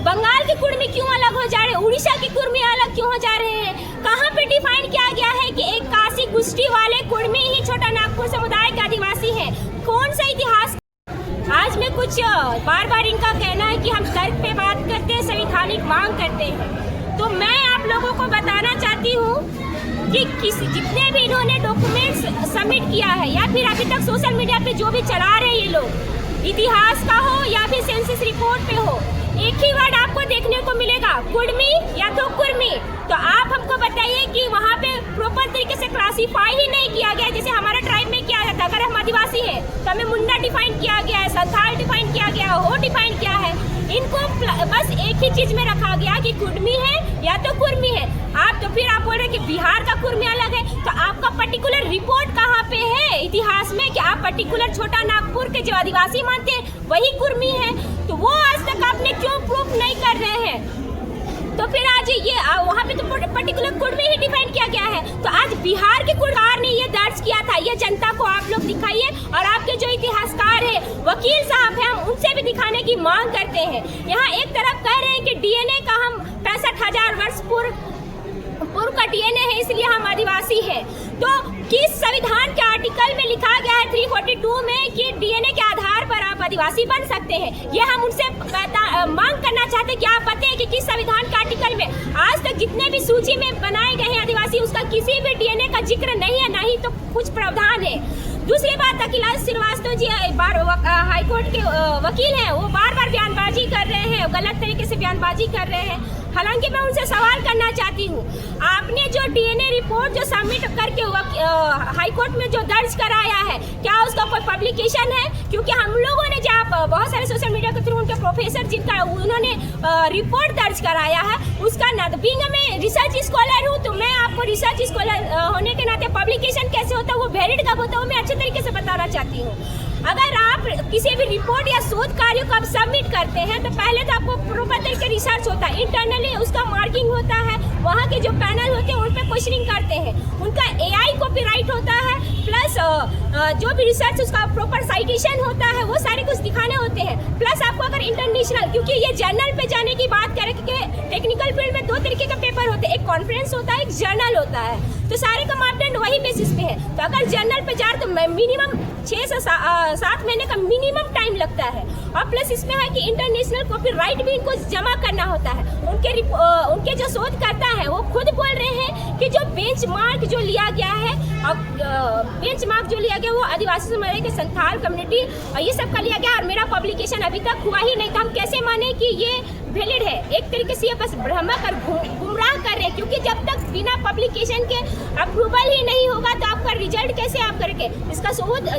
बंगाल के कुर्मी क्यों अलग हो जा रहे हैं, उड़ीसा के कुर्मी अलग क्यों हो जा रहे हैं? कहाँ पे डिफाइन किया गया है कि एक काशी गुष्टी वाले कुर्मी ही छोटा नागपुर समुदाय के आदिवासी हैं? कौन सा इतिहास? आज में कुछ बार बार इनका कहना है कि हम तर्क पे बात करते हैं, संवैधानिक मांग करते हैं। तो मैं आप लोगों को बताना चाहती हूँ कि जितने भी इन्होंने डॉक्यूमेंट्स सबमिट किया है या फिर अभी तक सोशल मीडिया पे जो भी चला रहे हैं ये लोग, इतिहास का हो या फिर सेंसस रिपोर्ट पे हो, एक ही वर्ड आपको देखने को मिलेगा, कुर्मी या तो कुर्मी। तो आप हमको बताइए कि वहाँ पे प्रॉपर तरीके से क्लासीफाई ही नहीं किया गया जैसे हमारा ट्राइब में किया जाता है। अगर हम आदिवासी है तो हमें मुंडा डिफाइन किया गया है, संथाल डिफाइन किया गया, हो डिफाइन किया है। इनको बस एक ही चीज में रखा गया कि कुर्मी है या तो कुर्मी है। आप तो फिर आप बोल रहे हैं कि बिहार का कुर्मी अलग है, तो आपका पर्टिकुलर रिपोर्ट कहाँ पे है इतिहास में कि आप पर्टिकुलर छोटा नागपुर के जो आदिवासी मानते हैं वही कुर्मी है? तो वो आज तक आपने क्यों प्रूफ नहीं कर रहे हैं? तो फिर आज ये वहाँ पे तो पर्टिकुलर कुर्मी ही डिफाइन किया गया है। तो आज बिहार के कुर्बार ने ये दर्ज किया था, ये जनता को आप लोग दिखाइए। और आपके जो इतिहासकार है, वकील साहब हैं, हम उनसे भी दिखाने की मांग करते हैं। यहाँ एक तरफ कह रहे हैं कि डीएनए का हम 65,000 वर्ष पूर्व का डीएनए है इसलिए हम आदिवासी हैं। तो किस संविधान के आर्टिकल में लिखा गया है 342 में कि डीएनए के आधार पर आप आदिवासी बन सकते हैं? ये हम उनसे मांग करना चाहते हैं कि आप बताएं कि किस संविधान के आर्टिकल में आज तक जितने भी सूची में बनाए गए हैं आदिवासी, उसका किसी भी डीएनए का जिक्र नहीं है, नहीं तो कुछ प्रावधान है। दूसरी बात, अखिलेश श्रीवास्तव जी हाईकोर्ट के वकील हैं, वो बार बार बयानबाजी कर रहे हैं, गलत तरीके से बयानबाजी कर रहे हैं। हालांकि मैं उनसे सवाल करना चाहती हूँ, आपने जो डीएनए रिपोर्ट जो सबमिट करके हाईकोर्ट में जो दर्ज कराया है, क्या उसका कोई पब्लिकेशन है? क्योंकि हम लोगों ने जब बहुत सारे सोशल मीडिया के थ्रू उनके प्रोफेसर जिनका उन्होंने रिपोर्ट दर्ज कराया है, उसका बीइंग में रिसर्च स्कॉलर हूँ, तो मैं आपको रिसर्च स्कॉलर होने के नाते पब्लिकेशन कैसे होता है, वो वैलिड कब होता है, वो मैं अच्छे तरीके से बताना चाहती हूँ। अगर आप किसी भी रिपोर्ट या शोध कार्य को आप सबमिट करते हैं तो पहले तो आपको प्रॉपर तरीके रिसर्च होता है, इंटरनली उसका मार्किंग होता है, वहाँ के जो पैनल होते हैं उन पर क्वेश्चनिंग करते हैं, उनका AI कॉपीराइट होता है, प्लस जो भी रिसर्च उसका प्रॉपर साइटेशन होता है, वो सारे कुछ दिखाने होते हैं। प्लस आपको अगर इंटरनेशनल, क्योंकि ये जर्नल पे जाने की बात करें, क्योंकि टेक्निकल फील्ड में 2 तरीके का पेपर होते हैं, एक कॉन्फ्रेंस होता है, एक जर्नल होता है, तो सारे का मापदंड वही बेसिस पे है। तो अगर जर्नल पे जा रहे तो मिनिमम 6 से 7 महीने का मिनिमम टाइम लगता है। और प्लस इसमें है कि इंटरनेशनल कॉपीराइट भी इनको जमा करना होता है। उनके जो शोधकर्ता है वो खुद बोल रहे हैं कि जो बेंचमार्क जो लिया गया है, बेंचमार्क जो लिया गया वो आदिवासी समुदाय के संथाल कम्युनिटी और ये सब का लिया गया, और मेरा पब्लिकेशन अभी तक हुआ ही नहीं, तो हम कैसे माने कि ये वैलिड है? एक तरीके से ये बस भ्रमक और गुमराह कर रहे हैं, क्योंकि जब तक बिना पब्लिकेशन के अप्रूवल ही नहीं होगा तो आपका रिजल्ट कैसे आप करेंगे? इसका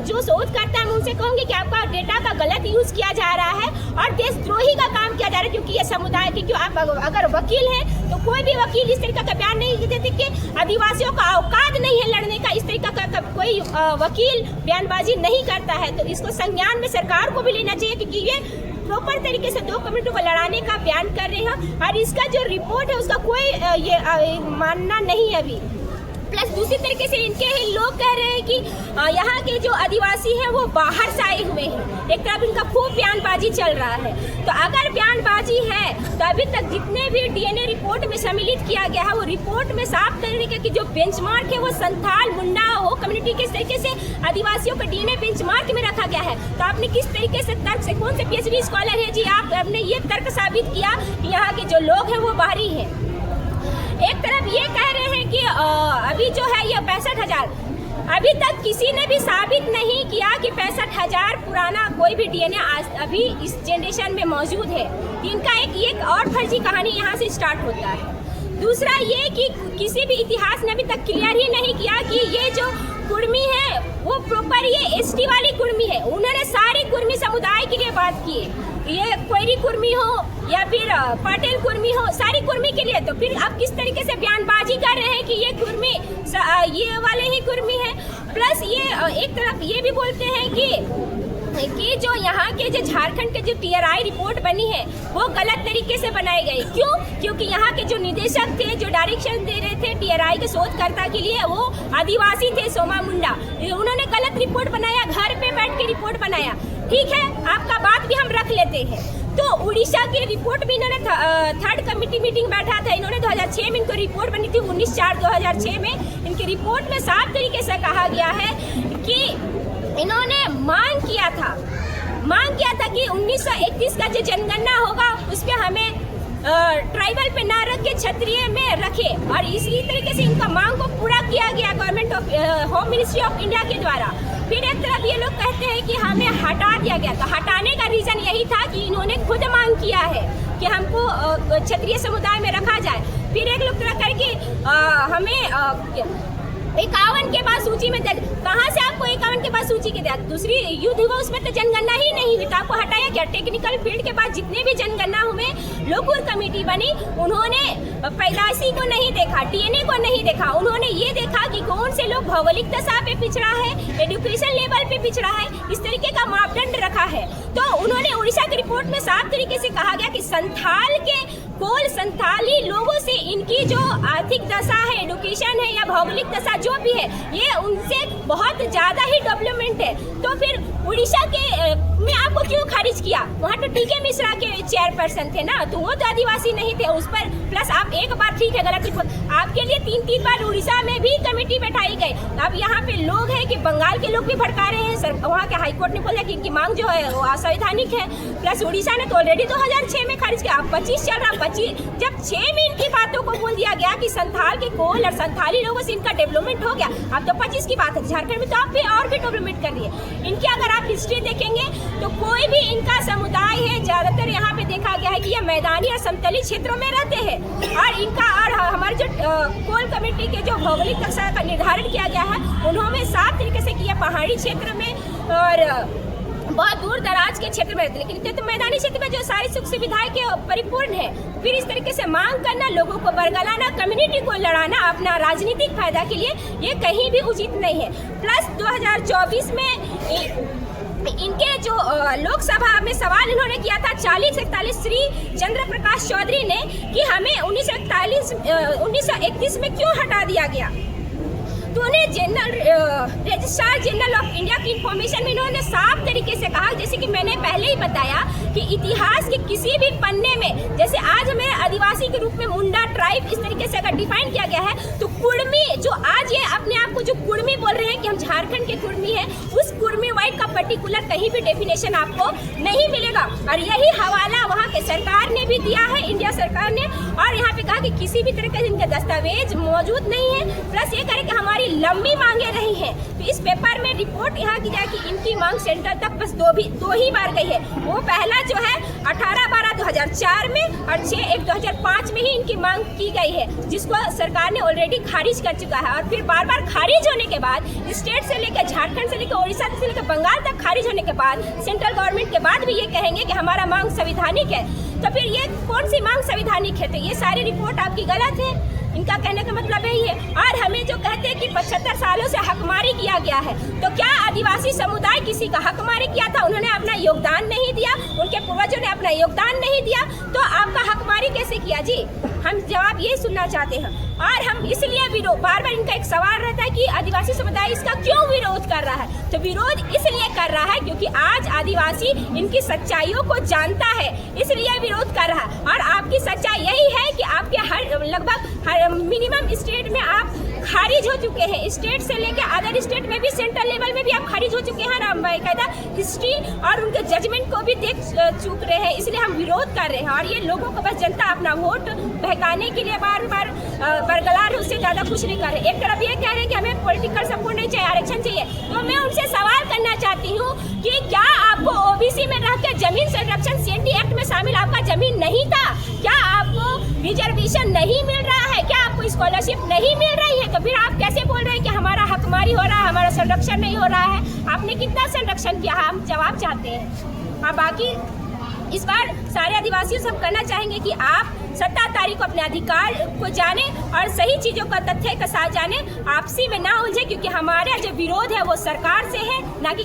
जो शोध करता है, मैं उनसे कहूँगी कि आपका डेटा का गलत यूज किया जा रहा है और देशद्रोही का काम किया जा रहा है, क्योंकि ये समुदाय की, क्यों आप अगर वकील हैं तो कोई भी वकील इस तरीके का बयान नहीं देते कि आदिवासियों का औकात नहीं है लड़ने का, इस तरीके का कोई वकील बयानबाजी नहीं करता है। तो इसको संज्ञान में सरकार को भी लेना चाहिए, क्योंकि ये प्रॉपर तरीके से 2 कम्युनिटी को लड़ाने का बयान कर रहे हैं और इसका जो रिपोर्ट है उसका कोई ये मानना नहीं है अभी। प्लस दूसरी तरीके से इनके ही लोग कह रहे हैं कि यहाँ के जो आदिवासी हैं वो बाहर से आए हुए हैं। एक तरफ इनका खूब बयानबाजी चल रहा है। तो अगर बयानबाजी है तो अभी तक जितने भी डीएनए रिपोर्ट में सम्मिलित किया गया है वो रिपोर्ट में साफ तरीके की जो बेंचमार्क है वो संथाल मुंडा हो कम्युनिटी के तरीके से आदिवासियों का डीएनए बेंचमार्क में रखा गया है। तो आपने किस तरीके से तर्क से, कौन से PhD स्कॉलर है जी, आपने ये तर्क साबित किया कि यहाँ के जो लोग हैं वो बाहरी हैं? एक तरफ ये कह रहे हैं कि अभी जो है ये 65,000, अभी तक किसी ने भी साबित नहीं किया कि 65,000 पुराना कोई भी डीएनए आज अभी इस जनरेशन में मौजूद है। इनका एक और फर्जी कहानी यहाँ से स्टार्ट होता है। दूसरा ये कि किसी भी इतिहास ने अभी तक क्लियर ही नहीं किया कि ये जो कुर्मी है वो प्रॉपर ये ST वाली कुर्मी है। उन्होंने सारी कुर्मी समुदाय के लिए बात की है, ये कोयरी कुर्मी हो या फिर पटेल कुर्मी हो, सारी कुर्मी के लिए। तो फिर आप किस तरीके से बयानबाजी कर रहे हैं कि ये कुर्मी ये वाले ही कुर्मी है? प्लस ये एक तरफ ये भी बोलते हैं कि जो यहाँ के जो झारखंड के जो TRI रिपोर्ट बनी है वो गलत तरीके से बनाए गए। क्यों? क्योंकि यहाँ के जो निदेशक थे, जो डायरेक्शन दे रहे थे TRI के शोधकर्ता के लिए, वो आदिवासी थे, सोमा मुंडा। उन्होंने गलत रिपोर्ट बनाया, घर पे बैठ के रिपोर्ट बनाया। ठीक है, आपका बात भी हम रख लेते हैं। तो उड़ीसा की रिपोर्ट भी इन्होंने थर्ड कमेटी मीटिंग बैठा था, इन्होंने 2006 में इनको रिपोर्ट बनी थी, 19/4/2006 में इनकी रिपोर्ट में साफ तरीके से कहा गया है कि इन्होंने मांग किया था कि 1931 का जो जनगणना होगा उस पर हमें ट्राइबल पे ना रख के क्षत्रिय में रखे, और इसी तरीके से इनका मांग को पूरा किया गया government of home ministry of India के द्वारा। फिर एक तरफ ये लोग कहते हैं कि हमें हटा दिया गया, तो हटाने का रीजन यही था कि इन्होंने खुद मांग किया है कि हमको क्षत्रिय समुदाय में रखा जाए। फिर एक लोग तरह करके हमें 51 के बाद सूची में कहाँ से आपको 51 के बाद सूची के दिया? दूसरी युद्ध हुआ उसमें तो जनगणना ही नहीं हुई, तो आपको हटाया क्या? टेक्निकल फील्ड के बाद जितने भी जनगणना हुए, लोकूर कमेटी बनी, उन्होंने पैदाइशी को नहीं देखा, डीएनए को नहीं देखा, उन्होंने ये देखा कि कौन से लोग भौगोलिक दशा पे पिछड़ा है, एजुकेशन लेवल पे पिछड़ा है, इस तरीके का मापदंड रखा है। तो उन्होंने उड़ीसा की रिपोर्ट में साफ तरीके से कहा गया कि संथाली लोगों से इनकी जो आर्थिक दशा है, एजुकेशन है या भौगोलिक दशा जो भी है, ये उनसे बहुत ज्यादा ही डेवलपमेंट है। तो फिर उड़ीसा के में आपको क्यों खारिज किया? वहाँ तो टीके मिश्रा के चेयरपर्सन थे ना, तो वो तो आदिवासी नहीं थे। उस पर प्लस आप एक बार ठीक है गलत रिपोर्ट, आपके लिए 3 बार उड़ीसा में भी कमेटी बैठाई गई। अब यहाँ पे लोग हैं कि बंगाल के लोग भी भड़का रहे हैं, सर वहाँ के हाईकोर्ट ने बोला कि इनकी मांग जो है वो असंवैधानिक है, प्लस उड़ीसा ने तो ऑलरेडी 2006 में खारिज किया। अब 25 चल रहा, 25 जब 6 में इनकी बातों को बोल दिया गया कि संथाल के कोल और संथाली लोगों से इनका डेवलपमेंट हो गया, अब तो 25 की बात है। झारखंड में तो आप भी और भी डेवलपमेंट कर रही है। इनकी अगर आप हिस्ट्री देखेंगे तो कोई भी इनका समुदाय है, ज्यादातर यहाँ पे देखा गया है कि ये मैदानी और समतली क्षेत्रों में रहते हैं, और इनका और हमारे जो कोल कमेटी के जो भौगोलिक दशा का निर्धारण किया गया है, उन्होंने साफ तरीके से किया पहाड़ी क्षेत्र में और बहुत दूर दराज के क्षेत्र में रहते, लेकिन तो मैदानी क्षेत्र में जो सारी सुख सुविधाएं के परिपूर्ण है। फिर इस तरीके से मांग करना, लोगों को बरगलाना, कम्युनिटी को लड़ाना अपना राजनीतिक फायदा के लिए, ये कहीं भी उचित नहीं है। प्लस 2024 में इनके जो लोकसभा में सवाल इन्होंने किया था 4041 श्री चंद्र प्रकाश चौधरी ने कि हमें 1931 में क्यों हटा दिया गया, तो उन्हें रजिस्ट्रार जनरल ऑफ इंडिया की इंफॉर्मेशन में इन्होंने साफ तरीके से कहा, जैसे कि मैंने पहले ही बताया कि इतिहास के किसी भी पन्ने में, जैसे आज हमें आदिवासी के रूप में मुंडा ट्राइब इस तरीके से अगर डिफाइन किया गया है, तो कुर्मी जो आज ये अपने आप को जो कुर्मी बोल रहे हैं कि हम झारखंड के कुर्मी है, उस कुर्मी वाइट का पर्टिकुलर कहीं भी डेफिनेशन आपको नहीं मिलेगा। और यही हवाला वहाँ के सरकार ने भी दिया है, इंडिया सरकार ने, और यहाँ पे कहा कि किसी भी तरह का इनका दस्तावेज मौजूद नहीं है। प्लस ये करें कि हमारी लंबी मांगे रही है, तो इस पेपर में रिपोर्ट यहाँ की जाए कि इनकी मांग सेंटर तक बस दो ही बार गई है। वो पहला जो है 18/12/2004 में और 6/1/2005 में ही इनकी मांग की गई है, जिसको सरकार ने ऑलरेडी खारिज कर चुका है। और फिर बार बार खारिज होने के बाद, स्टेट से लेकर झारखंड से लेकर उड़ीसा से लेकर बंगाल तक खारिज होने के बाद, सेंट्रल गवर्नमेंट के बाद भी ये कहेंगे कि हमारा मांग संवैधानिक है। तो फिर ये कौन सी मांग संवैधानिक है? तो ये सारी रिपोर्ट आपकी गलत है, इनका कहने का मतलब यही है। और हमें जो कहते हैं कि 75 सालों से हकमारी किया गया है, तो क्या आदिवासी समुदाय किसी का हकमारी किया था? उन्होंने अपना योगदान नहीं दिया, उनके पूर्वजों ने अपना योगदान नहीं दिया, तो आपका हकमारी कैसे किया जी? हम जवाब ये सुनना चाहते हैं। और हम इसलिए विरोध, बार बार इनका एक सवाल रहता है कि आदिवासी समुदाय इसका क्यों विरोध कर रहा है? तो विरोध इसलिए कर रहा है क्योंकि आज आदिवासी इनकी सच्चाइयों को जानता है, इसलिए विरोध कर रहा है। और आपकी सच्चाई यही है कि आपके लगभग मिनिमम स्टेट में आप खारिज हो चुके हैं, स्टेट से लेकर अदर स्टेट में भी, सेंट्रल लेवल में भी आप खारिज हो चुके हैं। हम बाकायदा हिस्ट्री और उनके जजमेंट को भी देख चुक रहे हैं, इसलिए हम विरोध कर रहे हैं। और ये लोगों को बस जनता अपना वोट बहकाने के लिए बार बार बरगला रहे, उससे ज़्यादा कुछ नहीं कर रहे। एक तरफ ये कह रहे हैं कि हमें पॉलिटिकल सपोर्ट नहीं चाहिए, आरक्षण चाहिए, तो मैं उनसे सवाल करना चाहती हूँ कि क्या आपको ओबीसी में रह के जमीन संरक्षण सीएनडी एक्ट में शामिल आपका जमीन नहीं था? क्या आपको रिजर्वेशन नहीं मिल रहा है? क्या आपको स्कॉलरशिप नहीं मिल रही है? तो फिर आप कैसे बोल रहे हैं कि हमारा हकमारी हो रहा है, हमारा संरक्षण नहीं हो रहा है? आपने कितना संरक्षण किया? हम जवाब चाहते हैं। हाँ, बाकी इस बार सारे आदिवासियों से हम कहना चाहेंगे कि आप 17 तारीख को अपने अधिकार को जाने और सही चीज़ों का तथ्य के साथ जाने, आपसी में ना उलझे, क्योंकि हमारा जो विरोध है वो सरकार से है, ना कि